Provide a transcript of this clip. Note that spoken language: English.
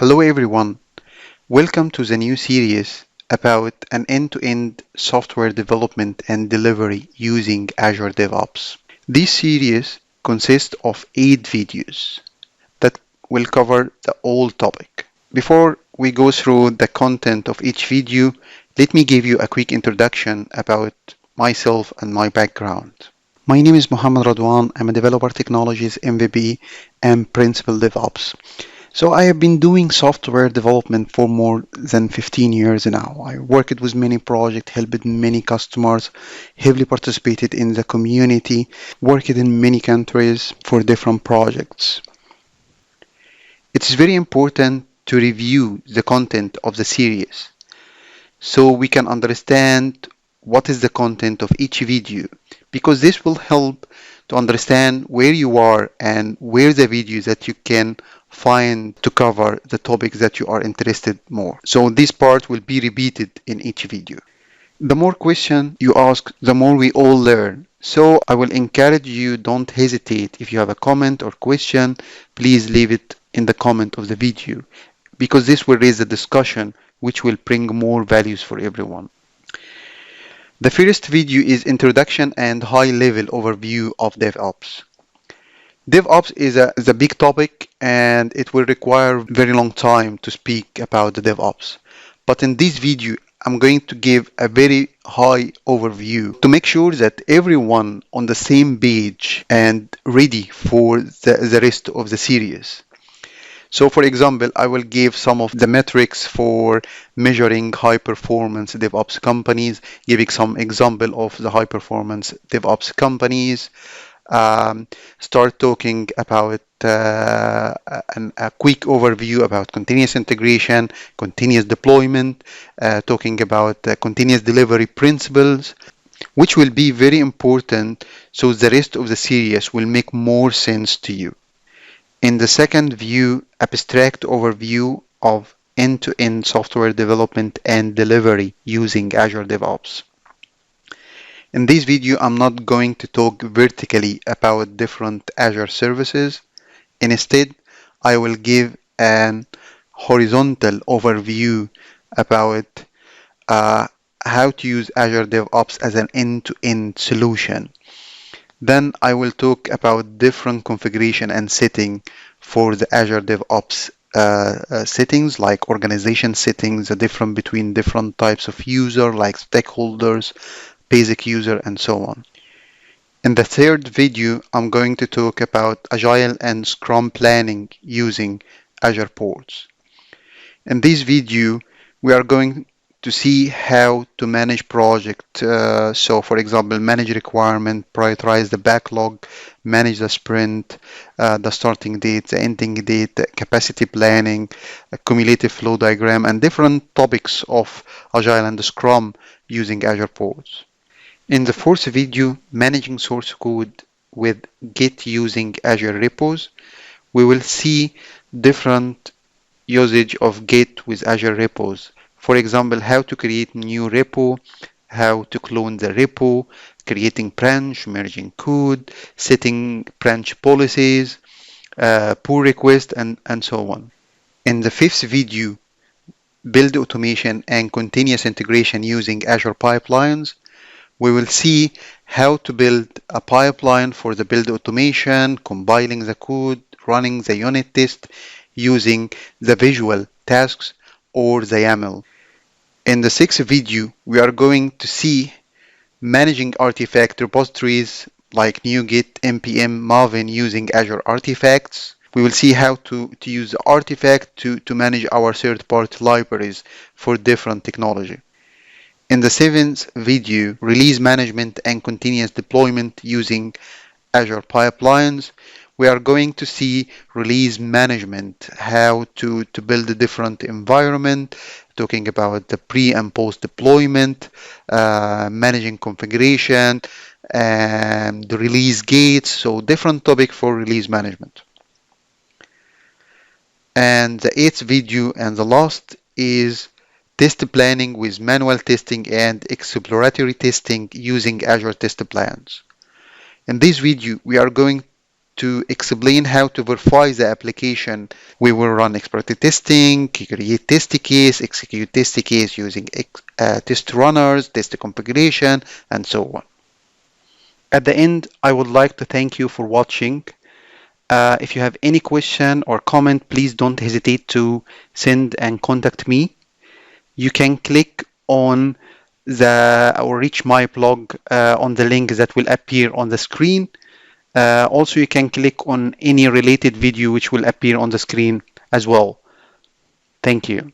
Hello everyone, welcome to the new series about an end-to-end software development and delivery using Azure DevOps. This series consists of 8 videos that will cover the whole topic. Before we go through the content of each video, let me give you a quick introduction about myself and my background. My name is Mohammed Radwan. I'm a developer technologies MVP and principal DevOps. So I have been doing software development for more than 15 years now. I worked with many projects, helped many customers, heavily participated in the community, worked in many countries for different projects. It's very important to review the content of the series so we can understand what is the content of each video, because this will help to understand where you are and where the videos that you can find to cover the topics that you are interested more. So this part will be repeated in each video. The more questions you ask, the more we all learn. So I will encourage you, don't hesitate. If you have a comment or question, please leave it in the comment of the video, because this will raise a discussion which will bring more values for everyone. The first video is introduction and high-level overview of DevOps. DevOps is a big topic and it will require very long time to speak about the DevOps. But in this video, I'm going to give a very high overview to make sure that everyone on the same page and ready for the rest of the series. So for example, I will give some of the metrics for measuring high performance DevOps companies, giving some example of the high performance DevOps companies, start talking about a quick overview about continuous integration, continuous deployment, talking about continuous delivery principles, which will be very important so the rest of the series will make more sense to you. In the second view, abstract overview of end-to-end software development and delivery using Azure DevOps. In this video, I'm not going to talk vertically about different Azure services. Instead, I will give an horizontal overview about how to use Azure DevOps as an end-to-end solution. Then I will talk about different configuration and setting for the Azure DevOps settings, like organization settings, the difference between different types of user, like stakeholders, basic user, and so on. In the third video, I'm going to talk about Agile and Scrum planning using Azure Boards. In this video, we are going to see how to manage project. So for example, manage requirement, prioritize the backlog, manage the sprint, the starting date, the ending date, capacity planning, a cumulative flow diagram, and different topics of Agile and Scrum using Azure Boards. In the fourth video, managing source code with Git using Azure Repos, we will see different usage of Git with Azure Repos. For example, how to create new repo, how to clone the repo, creating branch, merging code, setting branch policies, pull request, and so on. In the fifth video, build automation and continuous integration using Azure Pipelines, we will see how to build a pipeline for the build automation, compiling the code, running the unit test using the visual tasks or the YAML. In the sixth video, we are going to see managing artifact repositories like NuGet, npm, Maven using Azure Artifacts. We will see how to use the artifact to manage our third-party libraries for different technology. In the seventh video, release management and continuous deployment using Azure Pipelines, we are going to see release management, how to build a different environment, talking about the pre and post deployment, managing configuration, and the release gates, so different topic for release management. And the eighth video and the last is test planning with manual testing and exploratory testing using Azure Test Plans. In this video, we are going to explain how to verify the application. We will run exploratory testing, create test case, execute test case using test runners, test configuration, and so on. At the end, I would like to thank you for watching. If you have any question or comment, please don't hesitate to send and contact me. You can click on the or reach my blog on the link that will appear on the screen. Also, you can click on any related video which will appear on the screen as well. Thank you.